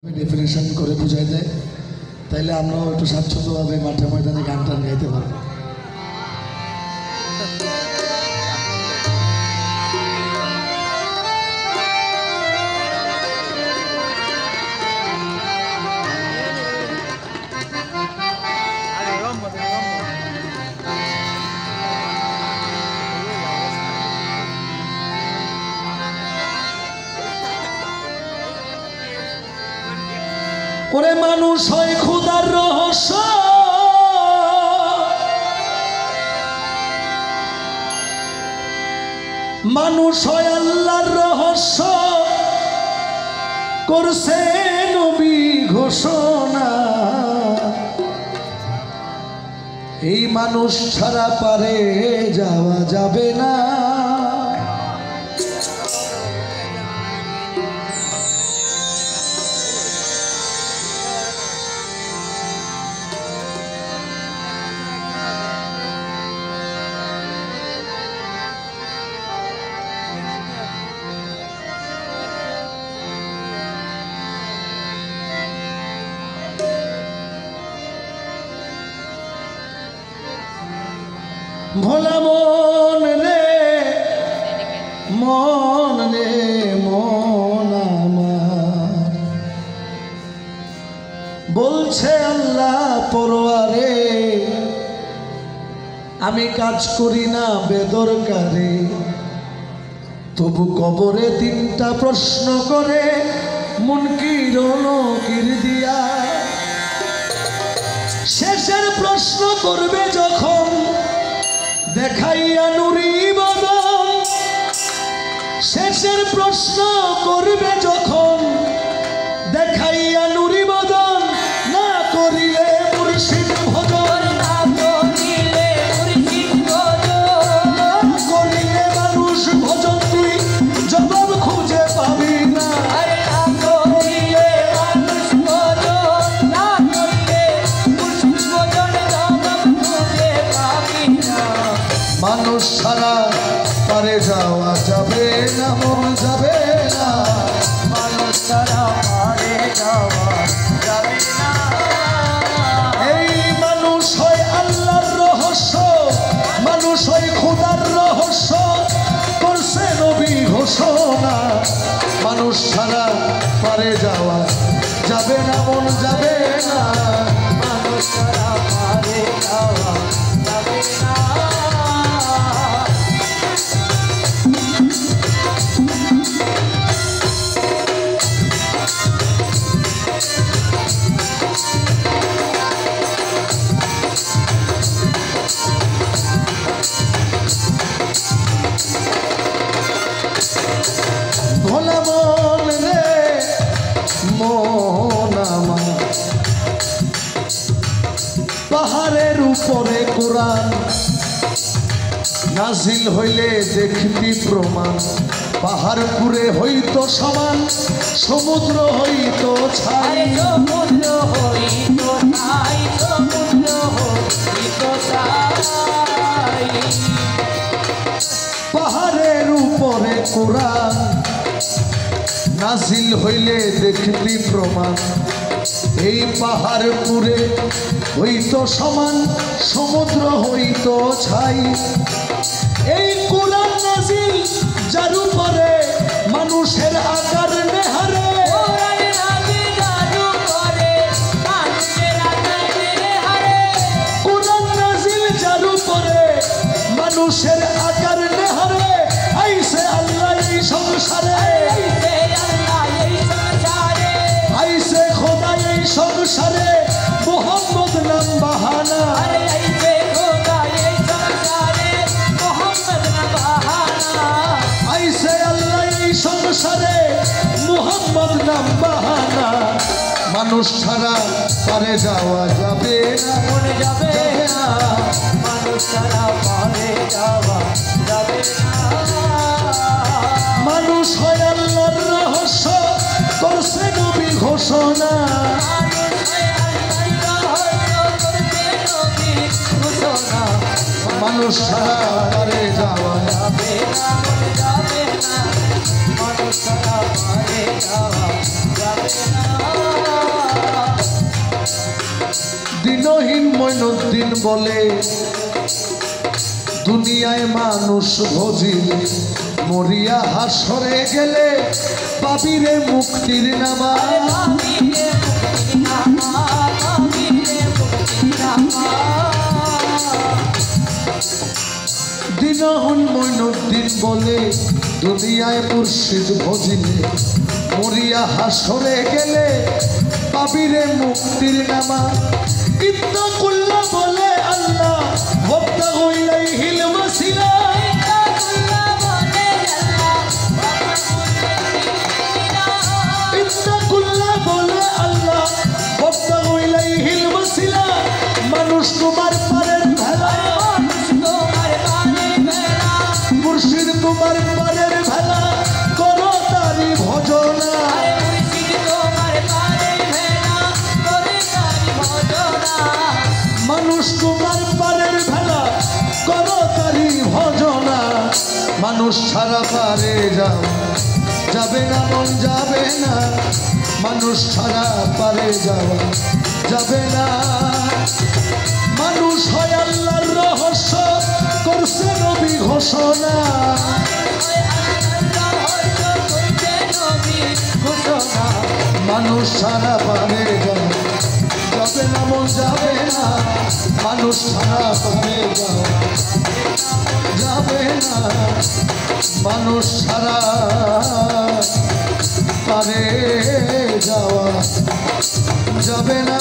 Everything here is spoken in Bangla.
डेफिनेशन করে বুঝাই দেয় তাইলে আমরাও একটু স্বাচ্ছন্দ্যভাবে মাঠে ময়দানে গান টান গাইতে পারবো। ওরে মানুষ হয় খুদার রহস্য, মানুষ হয় আল্লাহর রহস্য, করছে নবী ঘোষণা। এই মানুষ ছাড়া পারে যাওয়া যাবে না। ভোলা মন রে মন রে মন আমার, বলছে আল্লাহ পরোয়ারে, আমি কাজ করি না বেদরকারে। তবু কবরে তিনটা প্রশ্ন করে মুনকির নকির দিয়া। শেষের প্রশ্ন করবে যখন দেখাইয়া নুরি বদন, শেষের প্রশ্ন করবে যখন দেখাইয়া নুরি বদন। না করিলে মুর্শিদ ভজন, না করিলে মুর্শিদ ভজন, না করিলে মানুষ ভজন তুই জবাব খুঁজে পাবি না। আরে না করিলে মানুষ ভজন, না করিলে মুর্শিদ ভজন জবাব খুঁজে পাবি না। মানুষ ছাড়া পারে যাওয়া যাবে না, মন যাবে না। মানুষ ছাড়া পারে যাওয়া যাবে না। এই মানুষ হয় আল্লাহর রহস্য, মানুষ হয় খোদার রহস্য, করছে নবী ঘোষণা। মানুষ ছাড়া পারে যাওয়া যাবে না, মন যাবে না। মানুষ ছাড়া পারে যাওয়া যাবে না। ভোলা মন রে মন আমার, পাহাড়ের উপরে কোরআন নাজিল হইলে দেখবি প্রমাণ। পাহাড় পুরে হইতো সমান, সমুদ্র হইতো ছাই। সমুদ্র হইতো ছাই, সমুদ্র হইতো ছাই। পাহাড়ের উপরে কোরআন নাজিল হইলে দেখবি প্রমাণ। এই পাহাড় পুরে হইতো সমান, সমুদ্র হইতো ছাই। এই কোরআন নাজিল যার উপরে মানুষের আকার নেহারে, কোরআন নাজিল যার উপরে মানুষের আকার নেহারে। আইসে আল্লাহ এই সংসারে, আইসে খোদা এই সংসারে, মোহাম্মদ নাম বাহানা। আইসে আল্লাহ এই সংসারে, মোহাম্মদ নাম বাহানা। মানুষ ছাড়া পারে যাওয়া যাবে না, মনে যাবে না। মানুষ ছাড়া পারে যাওয়া যাবে না। মানুষ হয় আল্লাহর রহস্য, করছে নবী ঘোষণা। মানুষ ছাড়া পারে যাওয়া যাবে না, মনে যাবে না। মানুষ ছাড়া পারে যাওয়া যাবে না। মঈনুদ্দিন বলে দুনিয়ায় মানুষ ভজিলে মরিয়া হাসরে গেলে পাবিরে মুক্তির নামা। দিনহুন মঈনুদ্দিন বলে দুনিয়ায় মুর্শিদ ভজিলে মরিয়া হাসরে গেলে পাবিরে মুক্তির নামা। ইত্তাকুল্লাহ বলে আল্লাহ ওয়াবতাগু ইলাইহিল ওয়াসিলা। ইত্তাকুল্লাহ বলে আল্লাহ ওয়াবতাগু ইলাইহিল ওয়াসিলা। মানুষ তোমার পারের ভেলা, মুর্শিদ তোমার পারের ভেলা, করো তারি ভজনা। মানুষ তোমার পারের ভেলা, করো তারি ভজনা। মানুষ ছাড়া পারে যাবে না, মন যাবে না। মানুষ ছাড়া পারে যাওয়া যাবে না। মানুষ হয় আল্লাহর রহস্য, করছে নবী ঘোষণা। মানুষ ছাড়া পারে যাবে না, মন যাবে না। মানুষ ছাড়া পারে যাবে না। মানুষ ছাড়া পারে যাওয়া যাবে না।